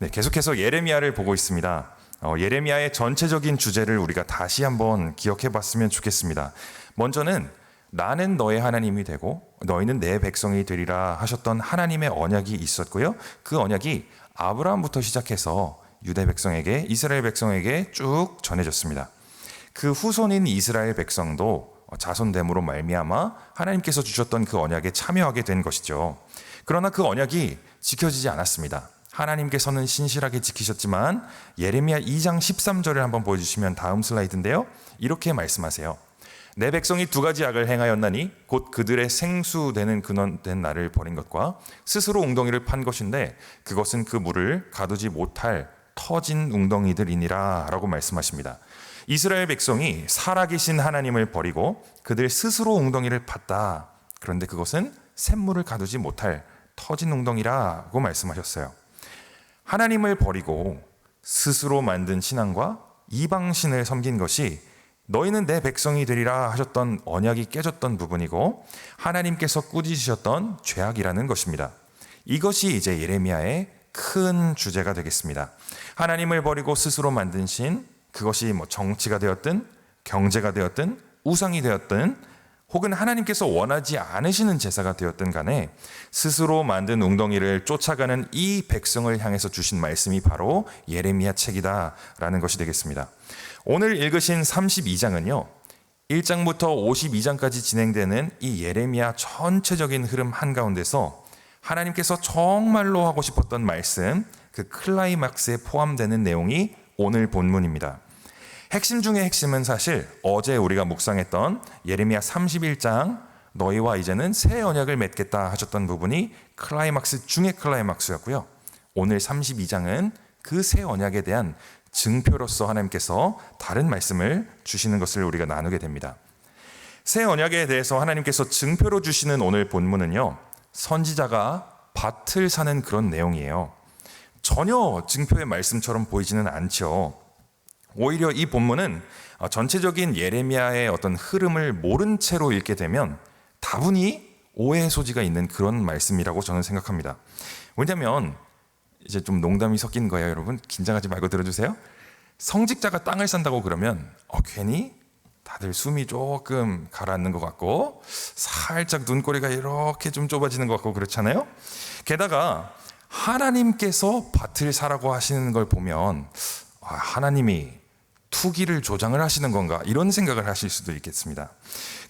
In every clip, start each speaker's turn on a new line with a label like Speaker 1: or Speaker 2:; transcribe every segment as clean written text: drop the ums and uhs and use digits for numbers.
Speaker 1: 네, 계속해서 예레미야를 보고 있습니다. 예레미야의 전체적인 주제를 우리가 다시 한번 기억해 봤으면 좋겠습니다. 먼저는 나는 너의 하나님이 되고 너희는 내 백성이 되리라 하셨던 하나님의 언약이 있었고요. 그 언약이 아브라함부터 시작해서 유대 백성에게, 이스라엘 백성에게 쭉 전해졌습니다. 그 후손인 이스라엘 백성도 자손됨으로 말미암아 하나님께서 주셨던 그 언약에 참여하게 된 것이죠. 그러나 그 언약이 지켜지지 않았습니다. 하나님께서는 신실하게 지키셨지만 예레미야 2장 13절을 한번 보여주시면 다음 슬라이드인데요. 이렇게 말씀하세요. 내 백성이 두 가지 악을 행하였나니 곧 그들의 생수되는 근원된 나를 버린 것과 스스로 웅덩이를 판 것인데 그것은 그 물을 가두지 못할 터진 웅덩이들이니라 라고 말씀하십니다. 이스라엘 백성이 살아계신 하나님을 버리고 그들 스스로 웅덩이를 팠다. 그런데 그것은 샘물을 가두지 못할 터진 웅덩이라고 말씀하셨어요. 하나님을 버리고 스스로 만든 신앙과 이방신을 섬긴 것이 너희는 내 백성이 되리라 하셨던 언약이 깨졌던 부분이고 하나님께서 꾸짖으셨던 죄악이라는 것입니다. 이것이 이제 예레미야의 큰 주제가 되겠습니다. 하나님을 버리고 스스로 만든 신, 그것이 정치가 되었든 경제가 되었든 우상이 되었든 혹은 하나님께서 원하지 않으시는 제사가 되었든 간에 스스로 만든 웅덩이를 쫓아가는 이 백성을 향해서 주신 말씀이 바로 예레미야 책이다라는 것이 되겠습니다. 오늘 읽으신 32장은요. 1장부터 52장까지 진행되는 이 예레미야 전체적인 흐름 한가운데서 하나님께서 정말로 하고 싶었던 말씀, 그 클라이막스에 포함되는 내용이 오늘 본문입니다. 핵심 중의 핵심은 사실 어제 우리가 묵상했던 예레미야 31장 너희와 이제는 새 언약을 맺겠다 하셨던 부분이 클라이막스 중의 클라이막스였고요. 오늘 32장은 그 새 언약에 대한 증표로서 하나님께서 다른 말씀을 주시는 것을 우리가 나누게 됩니다. 새 언약에 대해서 하나님께서 증표로 주시는 오늘 본문은요. 선지자가 밭을 사는 그런 내용이에요. 전혀 증표의 말씀처럼 보이지는 않죠. 오히려 이 본문은 전체적인 예레미야의 어떤 흐름을 모른 채로 읽게 되면 다분히 오해의 소지가 있는 그런 말씀이라고 저는 생각합니다. 왜냐하면 이제 좀 농담이 섞인 거예요. 여러분 긴장하지 말고 들어주세요. 성직자가 땅을 산다고 그러면 괜히 다들 숨이 조금 가라앉는 것 같고 살짝 눈꼬리가 이렇게 좀 좁아지는 것 같고 그렇잖아요. 게다가 하나님께서 밭을 사라고 하시는 걸 보면 하나님이 투기를 조장을 하시는 건가 이런 생각을 하실 수도 있겠습니다.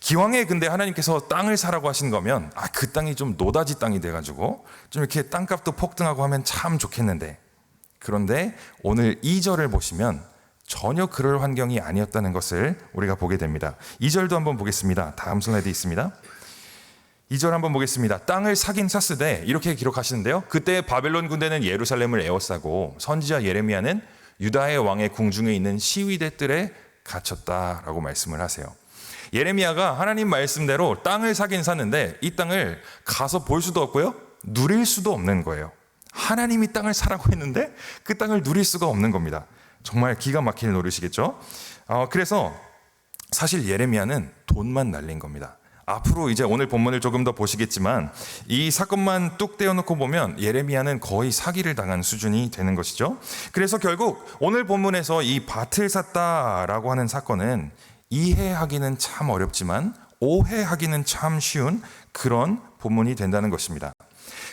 Speaker 1: 기왕에 근데 하나님께서 땅을 사라고 하신 거면 그 땅이 좀 노다지 땅이 돼가지고 좀 이렇게 땅값도 폭등하고 하면 참 좋겠는데, 그런데 오늘 2절을 보시면 전혀 그럴 환경이 아니었다는 것을 우리가 보게 됩니다. 2절도 한번 보겠습니다. 다음 슬라이드 있습니다. 2절 한번 보겠습니다. 땅을 사긴 샀으되 이렇게 기록하시는데요. 그때 바벨론 군대는 예루살렘을 에워싸고 선지자 예레미야는 유다의 왕의 궁중에 있는 시위대 뜰에 갇혔다라고 말씀을 하세요. 예레미야가 하나님 말씀대로 땅을 사긴 샀는데 이 땅을 가서 볼 수도 없고요. 누릴 수도 없는 거예요. 하나님이 땅을 사라고 했는데 그 땅을 누릴 수가 없는 겁니다. 정말 기가 막힐 노릇이겠죠. 그래서 사실 예레미야는 돈만 날린 겁니다. 앞으로 이제 오늘 본문을 조금 더 보시겠지만 이 사건만 뚝 떼어놓고 보면 예레미야는 거의 사기를 당한 수준이 되는 것이죠. 그래서 결국 오늘 본문에서 이 밭을 샀다라고 하는 사건은 이해하기는 참 어렵지만 오해하기는 참 쉬운 그런 본문이 된다는 것입니다.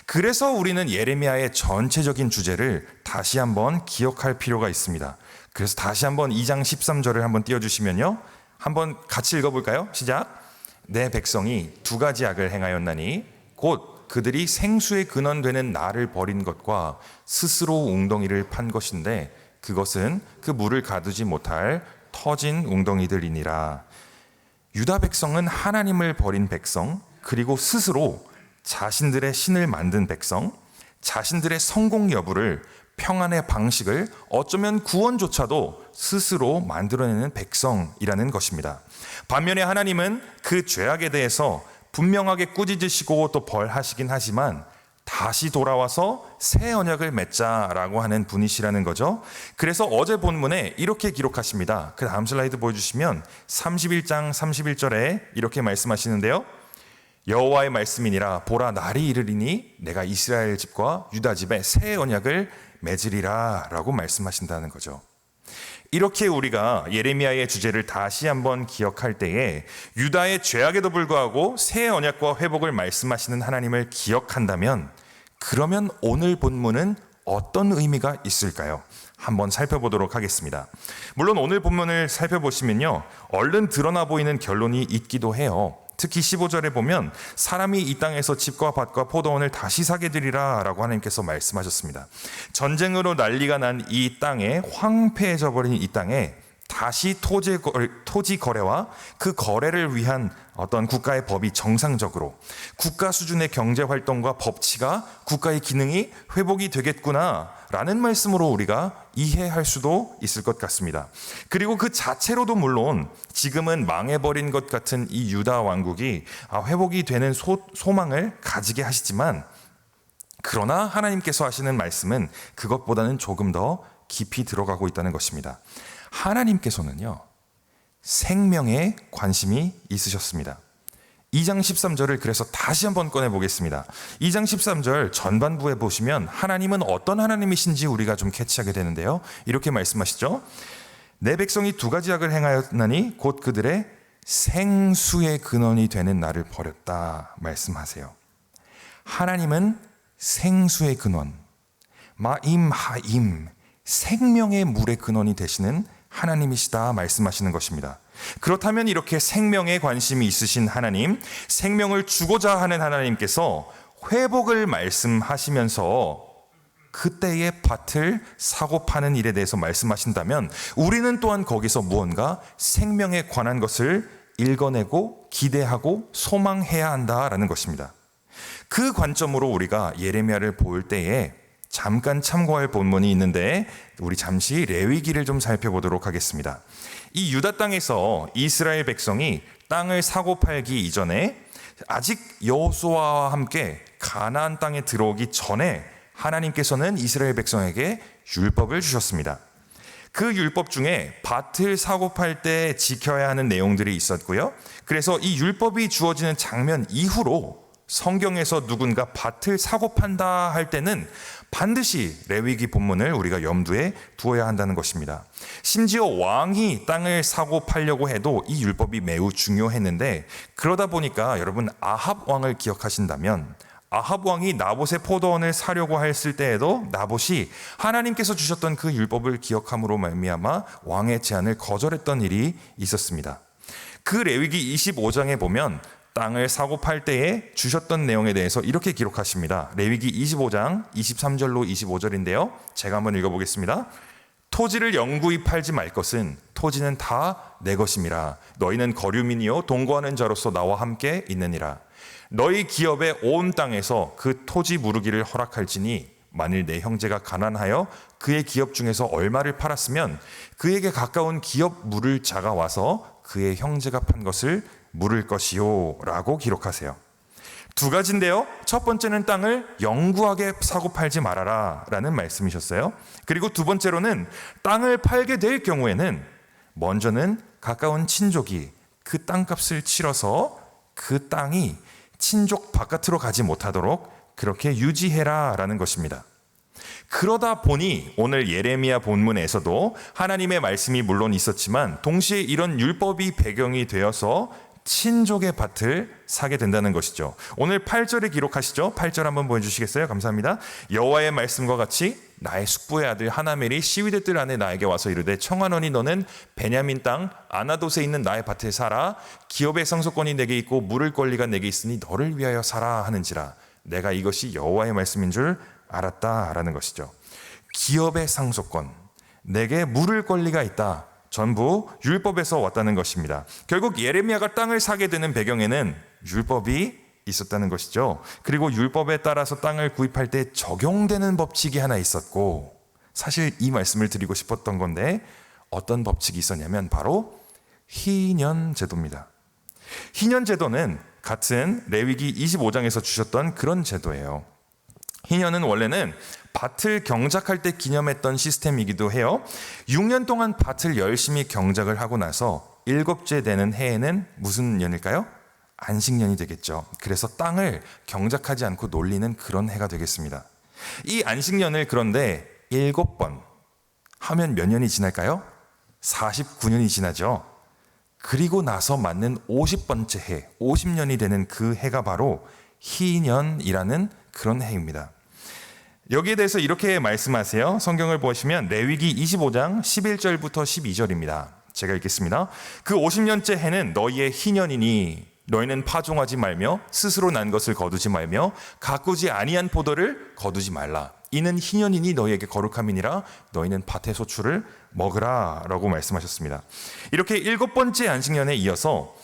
Speaker 1: 그래서 우리는 예레미야의 전체적인 주제를 다시 한번 기억할 필요가 있습니다. 그래서 다시 한번 2장 13절을 한번 띄워주시면요. 한번 같이 읽어볼까요? 시작. 내 백성이 두 가지 악을 행하였나니 곧 그들이 생수의 근원되는 나를 버린 것과 스스로 웅덩이를 판 것인데 그것은 그 물을 가두지 못할 터진 웅덩이들이니라. 유다 백성은 하나님을 버린 백성, 그리고 스스로 자신들의 신을 만든 백성, 자신들의 성공 여부를, 평안의 방식을, 어쩌면 구원조차도 스스로 만들어내는 백성이라는 것입니다. 반면에 하나님은 그 죄악에 대해서 분명하게 꾸짖으시고 또 벌하시긴 하지만 다시 돌아와서 새 언약을 맺자라고 하는 분이시라는 거죠. 그래서 어제 본문에 이렇게 기록하십니다. 그 다음 슬라이드 보여주시면 31장 31절에 이렇게 말씀하시는데요. 여호와의 말씀이니라 보라 날이 이르리니 내가 이스라엘 집과 유다 집에 새 언약을 맺으리라 라고 말씀하신다는 거죠. 이렇게 우리가 예레미야의 주제를 다시 한번 기억할 때에 유다의 죄악에도 불구하고 새 언약과 회복을 말씀하시는 하나님을 기억한다면, 그러면 오늘 본문은 어떤 의미가 있을까요? 한번 살펴보도록 하겠습니다. 물론 오늘 본문을 살펴보시면요, 얼른 드러나 보이는 결론이 있기도 해요. 특히 15절에 보면 사람이 이 땅에서 집과 밭과 포도원을 다시 사게 되리라 라고 하나님께서 말씀하셨습니다. 전쟁으로 난리가 난 이 땅에, 황폐해져 버린 이 땅에 다시 토지 거래와 그 거래를 위한 어떤 국가의 법이 정상적으로, 국가 수준의 경제 활동과 법치가, 국가의 기능이 회복이 되겠구나 라는 말씀으로 우리가 이해할 수도 있을 것 같습니다. 그리고 그 자체로도 물론 지금은 망해버린 것 같은 이 유다 왕국이 회복이 되는 소망을 가지게 하시지만, 그러나 하나님께서 하시는 말씀은 그것보다는 조금 더 깊이 들어가고 있다는 것입니다. 하나님께서는요, 생명에 관심이 있으셨습니다. 2장 13절을 그래서 다시 한번 꺼내 보겠습니다. 2장 13절 전반부에 보시면 하나님은 어떤 하나님이신지 우리가 좀 캐치하게 되는데요, 이렇게 말씀하시죠. 내 백성이 두 가지 악을 행하였나니 곧 그들의 생수의 근원이 되는 나를 버렸다 말씀하세요. 하나님은 생수의 근원, 마임 하임, 생명의 물의 근원이 되시는 하나님이시다 말씀하시는 것입니다. 그렇다면 이렇게 생명에 관심이 있으신 하나님, 생명을 주고자 하는 하나님께서 회복을 말씀하시면서 그때의 밭을 사고 파는 일에 대해서 말씀하신다면, 우리는 또한 거기서 무언가 생명에 관한 것을 읽어내고 기대하고 소망해야 한다라는 것입니다. 그 관점으로 우리가 예레미야를 볼 때에 잠깐 참고할 본문이 있는데, 우리 잠시 레위기를 좀 살펴보도록 하겠습니다. 이 유다 땅에서 이스라엘 백성이 땅을 사고 팔기 이전에, 아직 여호수아와 함께 가나안 땅에 들어오기 전에 하나님께서는 이스라엘 백성에게 율법을 주셨습니다. 그 율법 중에 밭을 사고 팔 때 지켜야 하는 내용들이 있었고요. 그래서 이 율법이 주어지는 장면 이후로 성경에서 누군가 밭을 사고 판다 할 때는 반드시 레위기 본문을 우리가 염두에 두어야 한다는 것입니다. 심지어 왕이 땅을 사고 팔려고 해도 이 율법이 매우 중요했는데, 그러다 보니까 여러분 아합 왕을 기억하신다면, 아합 왕이 나봇의 포도원을 사려고 했을 때에도 나봇이 하나님께서 주셨던 그 율법을 기억함으로 말미암아 왕의 제안을 거절했던 일이 있었습니다. 그 레위기 25장에 보면 땅을 사고 팔 때에 주셨던 내용에 대해서 이렇게 기록하십니다. 레위기 25장 23절로 25절인데요. 제가 한번 읽어보겠습니다. 토지를 영구히 팔지 말 것은 토지는 다 내 것임이라. 너희는 거류민이요 동거하는 자로서 나와 함께 있느니라. 너희 기업의 온 땅에서 그 토지 무르기를 허락할지니, 만일 내 형제가 가난하여 그의 기업 중에서 얼마를 팔았으면 그에게 가까운 기업 물을 자가 와서 그의 형제가 판 것을 물을 것이요 라고 기록하세요. 두 가지인데요, 첫 번째는 땅을 영구하게 사고 팔지 말아라 라는 말씀이셨어요. 그리고 두 번째로는 땅을 팔게 될 경우에는 먼저는 가까운 친족이 그 땅값을 치러서 그 땅이 친족 바깥으로 가지 못하도록 그렇게 유지해라 라는 것입니다. 그러다 보니 오늘 예레미야 본문에서도 하나님의 말씀이 물론 있었지만, 동시에 이런 율법이 배경이 되어서 친족의 밭을 사게 된다는 것이죠. 오늘 8절에 기록하시죠. 8절 한번 보여주시겠어요? 감사합니다. 여호와의 말씀과 같이 나의 숙부의 아들 하나멜이 시위대 뜰 안에 나에게 와서 이르되, 청하노니 너는 베냐민 땅 아나돗에 있는 나의 밭에 살아. 기업의 상속권이 내게 있고 물을 권리가 내게 있으니 너를 위하여 살아 하는지라. 내가 이것이 여호와의 말씀인 줄 알았다라는 것이죠. 기업의 상속권, 내게 물을 권리가 있다, 전부 율법에서 왔다는 것입니다. 결국 예레미야가 땅을 사게 되는 배경에는 율법이 있었다는 것이죠. 그리고 율법에 따라서 땅을 구입할 때 적용되는 법칙이 하나 있었고, 사실 이 말씀을 드리고 싶었던 건데, 어떤 법칙이 있었냐면 바로 희년 제도입니다. 희년 제도는 같은 레위기 25장에서 주셨던 그런 제도예요. 희년은 원래는 밭을 경작할 때 기념했던 시스템이기도 해요. 6년 동안 밭을 열심히 경작을 하고 나서 7째 되는 해에는 무슨 년일까요? 안식년이 되겠죠. 그래서 땅을 경작하지 않고 놀리는 그런 해가 되겠습니다. 이 안식년을 그런데 7번 하면 몇 년이 지날까요? 49년이 지나죠. 그리고 나서 맞는 50번째 해, 50년이 되는 그 해가 바로 희년이라는 그런 해입니다. 여기에 대해서 이렇게 말씀하세요. 성경을 보시면 레위기 25장 11절부터 12절입니다. 제가 읽겠습니다. 그 50년째 해는 너희의 희년이니 너희는 파종하지 말며 스스로 난 것을 거두지 말며 가꾸지 아니한 포도를 거두지 말라. 이는 희년이니 너희에게 거룩함이니라. 너희는 밭의 소출을 먹으라 라고 말씀하셨습니다. 이렇게 7번째 안식년에 이어서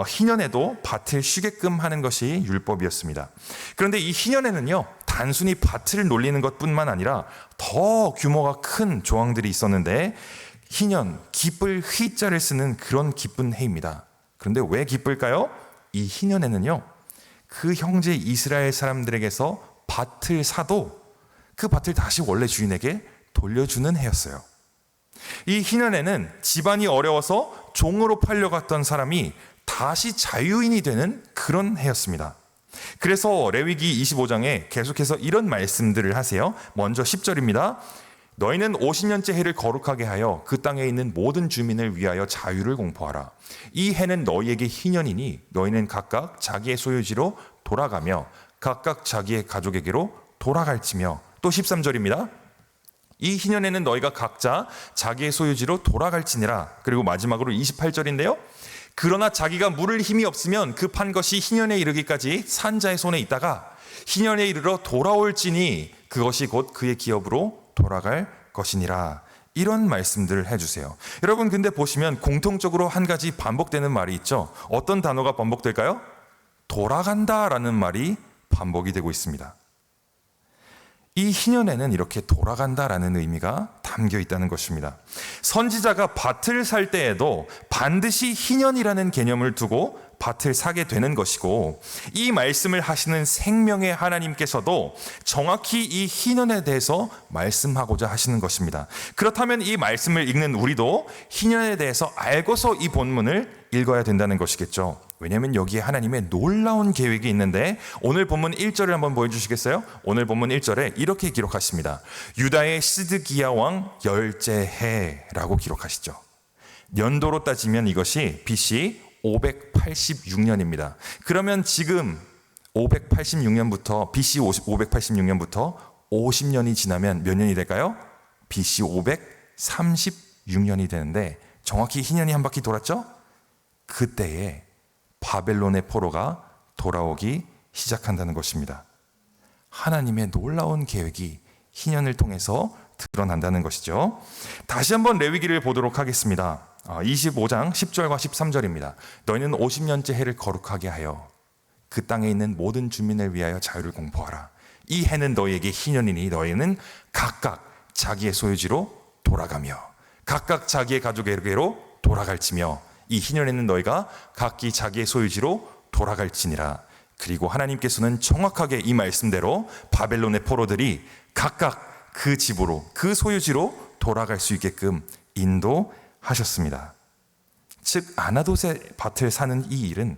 Speaker 1: 희년에도 밭을 쉬게끔 하는 것이 율법이었습니다. 그런데 이 희년에는요, 단순히 밭을 놀리는 것뿐만 아니라 더 규모가 큰 조항들이 있었는데, 희년, 기쁠 희자를 쓰는 그런 기쁜 해입니다. 그런데 왜 기쁠까요? 이 희년에는요, 그 형제 이스라엘 사람들에게서 밭을 사도 그 밭을 다시 원래 주인에게 돌려주는 해였어요. 이 희년에는 집안이 어려워서 종으로 팔려갔던 사람이 다시 자유인이 되는 그런 해였습니다. 그래서 레위기 25장에 계속해서 이런 말씀들을 하세요. 먼저 10절입니다. 너희는 50년째 해를 거룩하게 하여 그 땅에 있는 모든 주민을 위하여 자유를 공포하라. 이 해는 너희에게 희년이니 너희는 각각 자기의 소유지로 돌아가며 각각 자기의 가족에게로 돌아갈지며. 또 13절입니다. 이 희년에는 너희가 각자 자기의 소유지로 돌아갈지니라. 그리고 마지막으로 28절인데요. 그러나 자기가 물을 힘이 없으면 그 판 것이 희년에 이르기까지 산자의 손에 있다가 희년에 이르러 돌아올지니 그것이 곧 그의 기업으로 돌아갈 것이니라. 이런 말씀들을 해주세요. 여러분, 근데 보시면 공통적으로 한 가지 반복되는 말이 있죠. 어떤 단어가 반복될까요? 돌아간다라는 말이 반복이 되고 있습니다. 이 희년에는 이렇게 돌아간다라는 의미가 담겨 있다는 것입니다. 선지자가 밭을 살 때에도 반드시 희년이라는 개념을 두고 밭을 사게 되는 것이고, 이 말씀을 하시는 생명의 하나님께서도 정확히 이 희년에 대해서 말씀하고자 하시는 것입니다. 그렇다면 이 말씀을 읽는 우리도 희년에 대해서 알고서 이 본문을 읽어야 된다는 것이겠죠. 왜냐하면 여기에 하나님의 놀라운 계획이 있는데, 오늘 본문 1절을 한번 보여주시겠어요? 오늘 본문 1절에 이렇게 기록하십니다. 유다의 시드기야 왕 열째 해라고 기록하시죠. 연도로 따지면 이것이 BC 586년입니다. 그러면 지금 586년부터 BC 586년부터 50년이 지나면 몇 년이 될까요? BC 536년이 되는데, 정확히 희년이 한 바퀴 돌았죠? 그때에 바벨론의 포로가 돌아오기 시작한다는 것입니다. 하나님의 놀라운 계획이 희년을 통해서 드러난다는 것이죠. 다시 한번 레위기를 보도록 하겠습니다. 25장 10절과 13절입니다. 너희는 50년째 해를 거룩하게 하여 그 땅에 있는 모든 주민을 위하여 자유를 공포하라. 이 해는 너희에게 희년이니 너희는 각각 자기의 소유지로 돌아가며 각각 자기의 가족에게로 돌아갈지며 이 희년에는 너희가 각기 자기의 소유지로 돌아갈지니라. 그리고 하나님께서는 정확하게 이 말씀대로 바벨론의 포로들이 각각 그 집으로, 그 소유지로 돌아갈 수 있게끔 인도하셨습니다. 즉, 아나돗의 밭을 사는 이 일은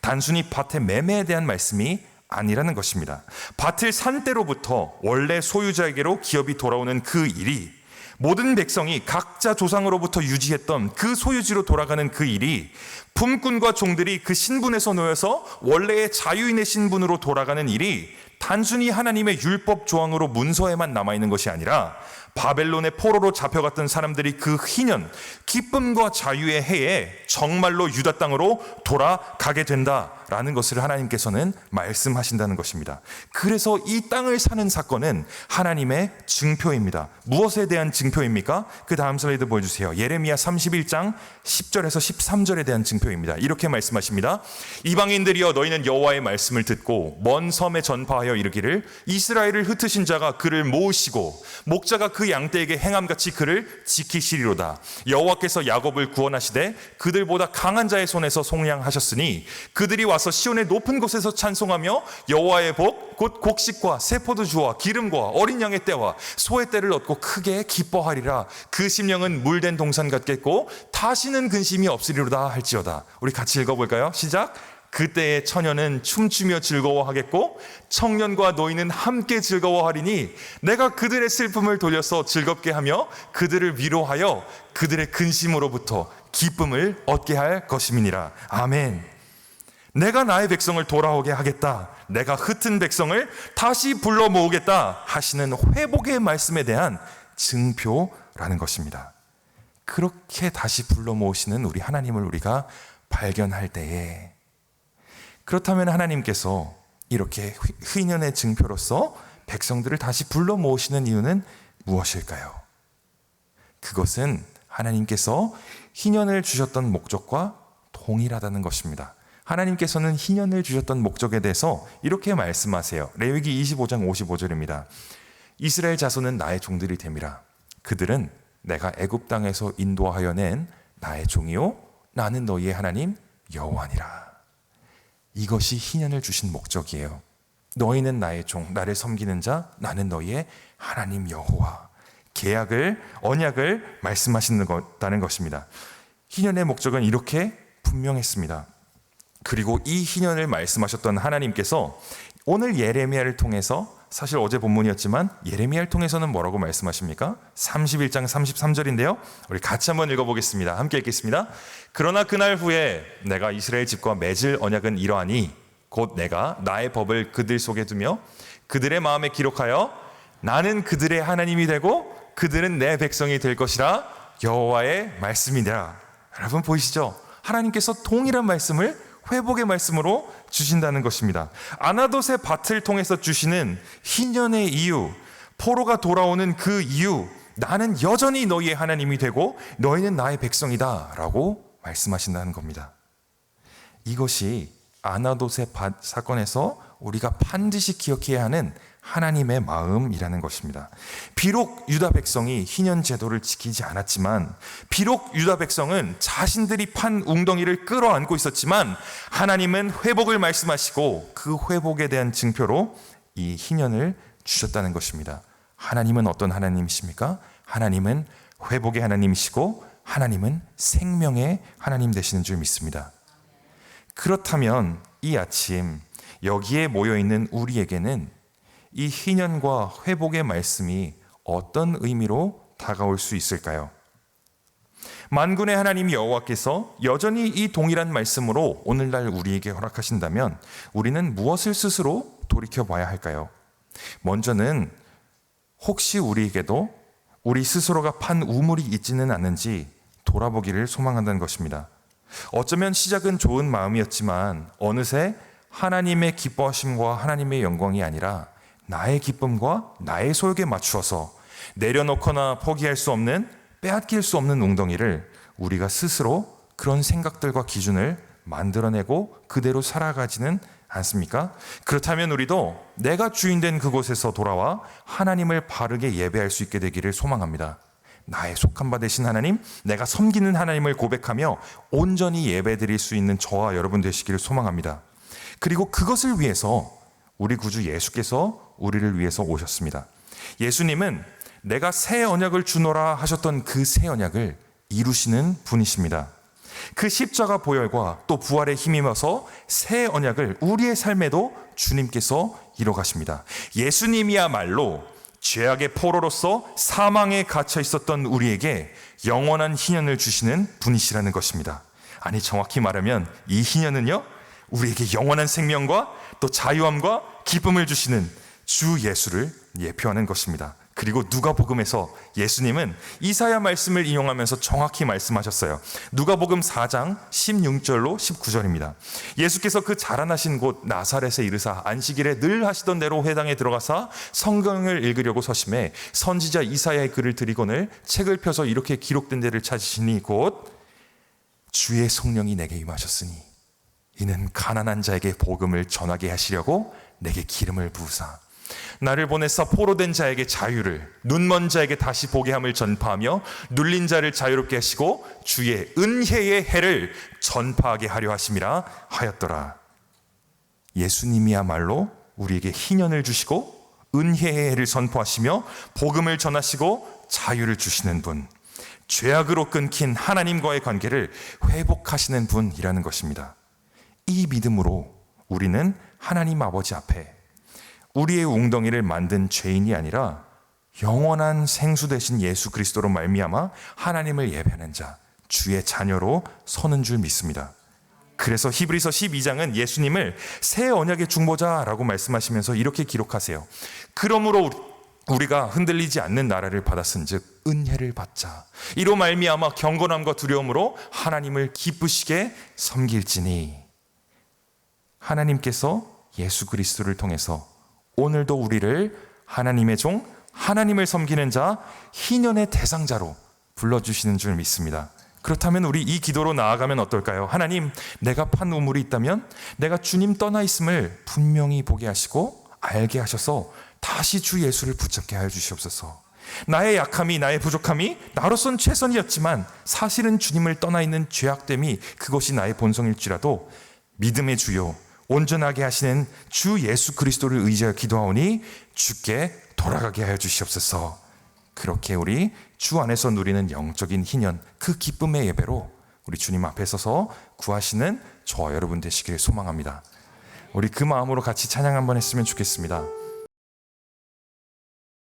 Speaker 1: 단순히 밭의 매매에 대한 말씀이 아니라는 것입니다. 밭을 산 때로부터 원래 소유자에게로 기업이 돌아오는 그 일이, 모든 백성이 각자 조상으로부터 유지했던 그 소유지로 돌아가는 그 일이, 품꾼과 종들이 그 신분에서 놓여서 원래의 자유인의 신분으로 돌아가는 일이 단순히 하나님의 율법 조항으로 문서에만 남아있는 것이 아니라 바벨론의 포로로 잡혀갔던 사람들이 그 희년, 기쁨과 자유의 해에 정말로 유다 땅으로 돌아가게 된다라는 것을 하나님께서는 말씀하신다는 것입니다. 그래서 이 땅을 사는 사건은 하나님의 증표입니다. 무엇에 대한 증표입니까? 그 다음 슬라이드 보여주세요. 예레미야 31장 10절에서 13절에 대한 증표입니다. 이렇게 말씀하십니다. 이방인들이여, 너희는 여호와의 말씀을 듣고 먼 섬에 전파하여 이르기를, 이스라엘을 흩으신 자가 그를 모으시고 목자가 그 양떼에게 행함같이 그를 지키시리로다. 여호와께서 야곱을 구원하시되 그들보다 강한 자의 손에서 속량하셨으니 그들이 와서 시온의 높은 곳에서 찬송하며 여호와의 복 곧 곡식과 새 포도주와 기름과 어린 양의 떼와 소의 떼를 얻고 크게 기뻐하리라. 그 심령은 물된 동산 같겠고 다시는 근심이 없으리로다 할지어다. 우리 같이 읽어볼까요? 시작. 그때의 처녀는 춤추며 즐거워하겠고 청년과 노인은 함께 즐거워하리니 내가 그들의 슬픔을 돌려서 즐겁게 하며 그들을 위로하여 그들의 근심으로부터 기쁨을 얻게 할 것임이니라. 아멘. 내가 나의 백성을 돌아오게 하겠다, 내가 흩은 백성을 다시 불러 모으겠다 하시는 회복의 말씀에 대한 증표라는 것입니다. 그렇게 다시 불러 모으시는 우리 하나님을 우리가 발견할 때에, 그렇다면 하나님께서 이렇게 희년의 증표로서 백성들을 다시 불러 모으시는 이유는 무엇일까요? 그것은 하나님께서 희년을 주셨던 목적과 동일하다는 것입니다. 하나님께서는 희년을 주셨던 목적에 대해서 이렇게 말씀하세요. 레위기 25장 55절입니다. 이스라엘 자손은 나의 종들이 됨이라. 그들은 내가 애굽 땅에서 인도하여 낸 나의 종이요 나는 너희의 하나님 여호와니라. 이것이 희년을 주신 목적이에요. 너희는 나의 종, 나를 섬기는 자, 나는 너희의 하나님 여호와. 계약을, 언약을 말씀하신다는 것입니다. 희년의 목적은 이렇게 분명했습니다. 그리고 이 희년을 말씀하셨던 하나님께서 오늘 예레미야를 통해서, 사실 어제 본문이었지만 예레미야를 통해서는 뭐라고 말씀하십니까? 31장 33절인데요. 우리 같이 한번 읽어보겠습니다. 함께 읽겠습니다. 그러나 그날 후에 내가 이스라엘 집과 맺을 언약은 이러하니 곧 내가 나의 법을 그들 속에 두며 그들의 마음에 기록하여 나는 그들의 하나님이 되고 그들은 내 백성이 될 것이라 여호와의 말씀이니라. 여러분 보이시죠? 하나님께서 동일한 말씀을 회복의 말씀으로 주신다는 것입니다. 아나돗의 밭을 통해서 주시는 희년의 이유, 포로가 돌아오는 그 이유, 나는 여전히 너희의 하나님이 되고 너희는 나의 백성이다 라고 말씀하신다는 겁니다. 이것이 아나돗의 밭 사건에서 우리가 반드시 기억해야 하는 하나님의 마음이라는 것입니다. 비록 유다 백성이 희년 제도를 지키지 않았지만, 비록 유다 백성은 자신들이 판 웅덩이를 끌어안고 있었지만 하나님은 회복을 말씀하시고 그 회복에 대한 증표로 이 희년을 주셨다는 것입니다. 하나님은 어떤 하나님이십니까? 하나님은 회복의 하나님이시고 하나님은 생명의 하나님 되시는 줄 믿습니다. 그렇다면 이 아침 여기에 모여있는 우리에게는 이 희년과 회복의 말씀이 어떤 의미로 다가올 수 있을까요? 만군의 하나님 여호와께서 여전히 이 동일한 말씀으로 오늘날 우리에게 허락하신다면 우리는 무엇을 스스로 돌이켜봐야 할까요? 먼저는 혹시 우리에게도 우리 스스로가 판 우물이 있지는 않는지 돌아보기를 소망한다는 것입니다. 어쩌면 시작은 좋은 마음이었지만 어느새 하나님의 기뻐하심과 하나님의 영광이 아니라 나의 기쁨과 나의 소욕에 맞추어서 내려놓거나 포기할 수 없는, 빼앗길 수 없는 웅덩이를 우리가 스스로 그런 생각들과 기준을 만들어내고 그대로 살아가지는 않습니까? 그렇다면 우리도 내가 주인된 그곳에서 돌아와 하나님을 바르게 예배할 수 있게 되기를 소망합니다. 나의 속한 바 되신 하나님, 내가 섬기는 하나님을 고백하며 온전히 예배드릴 수 있는 저와 여러분 되시기를 소망합니다. 그리고 그것을 위해서 우리 구주 예수께서 우리를 위해서 오셨습니다. 예수님은 내가 새 언약을 주노라 하셨던 그 새 언약을 이루시는 분이십니다. 그 십자가 보혈과 또 부활에 힘입어서 새 언약을 우리의 삶에도 주님께서 이뤄가십니다. 예수님이야말로 죄악의 포로로서 사망에 갇혀 있었던 우리에게 영원한 희년을 주시는 분이시라는 것입니다. 아니, 정확히 말하면 이 희년은요, 우리에게 영원한 생명과 또 자유함과 기쁨을 주시는 주 예수를 예표하는 것입니다. 그리고 누가복음에서 예수님은 이사야 말씀을 인용하면서 정확히 말씀하셨어요. 누가복음 4장 16절로 19절입니다. 예수께서 그 자라나신 곳 나사렛에 이르사 안식일에 늘 하시던 대로 회당에 들어가사 성경을 읽으려고 서심해 선지자 이사야의 글을 들이거늘 책을 펴서 이렇게 기록된 데를 찾으시니 곧 주의 성령이 내게 임하셨으니 이는 가난한 자에게 복음을 전하게 하시려고 내게 기름을 부으사 나를 보내사 포로된 자에게 자유를, 눈먼 자에게 다시 보게 함을 전파하며 눌린 자를 자유롭게 하시고 주의 은혜의 해를 전파하게 하려 하심이라 하였더라. 예수님이야말로 우리에게 희년을 주시고 은혜의 해를 선포하시며 복음을 전하시고 자유를 주시는 분, 죄악으로 끊긴 하나님과의 관계를 회복하시는 분이라는 것입니다. 이 믿음으로 우리는 하나님 아버지 앞에 우리의 웅덩이를 만든 죄인이 아니라 영원한 생수 되신 예수 그리스도로 말미암아 하나님을 예배하는 자, 주의 자녀로 서는 줄 믿습니다. 그래서 히브리서 12장은 예수님을 새 언약의 중보자라고 말씀하시면서 이렇게 기록하세요. 그러므로 우리가 흔들리지 않는 나라를 받았은즉 은혜를 받자. 이로 말미암아 경건함과 두려움으로 하나님을 기쁘시게 섬길지니. 하나님께서 예수 그리스도를 통해서 오늘도 우리를 하나님의 종, 하나님을 섬기는 자, 희년의 대상자로 불러주시는 줄 믿습니다. 그렇다면 우리 이 기도로 나아가면 어떨까요? 하나님, 내가 판 우물이 있다면 내가 주님 떠나 있음을 분명히 보게 하시고 알게 하셔서 다시 주 예수를 붙잡게 하여 주시옵소서. 나의 약함이, 나의 부족함이 나로선 최선이었지만 사실은 주님을 떠나 있는 죄악됨이 그것이 나의 본성일지라도 믿음의 주요 온전하게 하시는 주 예수 그리스도를 의지하여 기도하오니 주께 돌아가게 하여 주시옵소서. 그렇게 우리 주 안에서 누리는 영적인 희년, 그 기쁨의 예배로 우리 주님 앞에 서서 구하시는 저와 여러분 되시길 소망합니다. 우리 그 마음으로 같이 찬양 한번 했으면 좋겠습니다.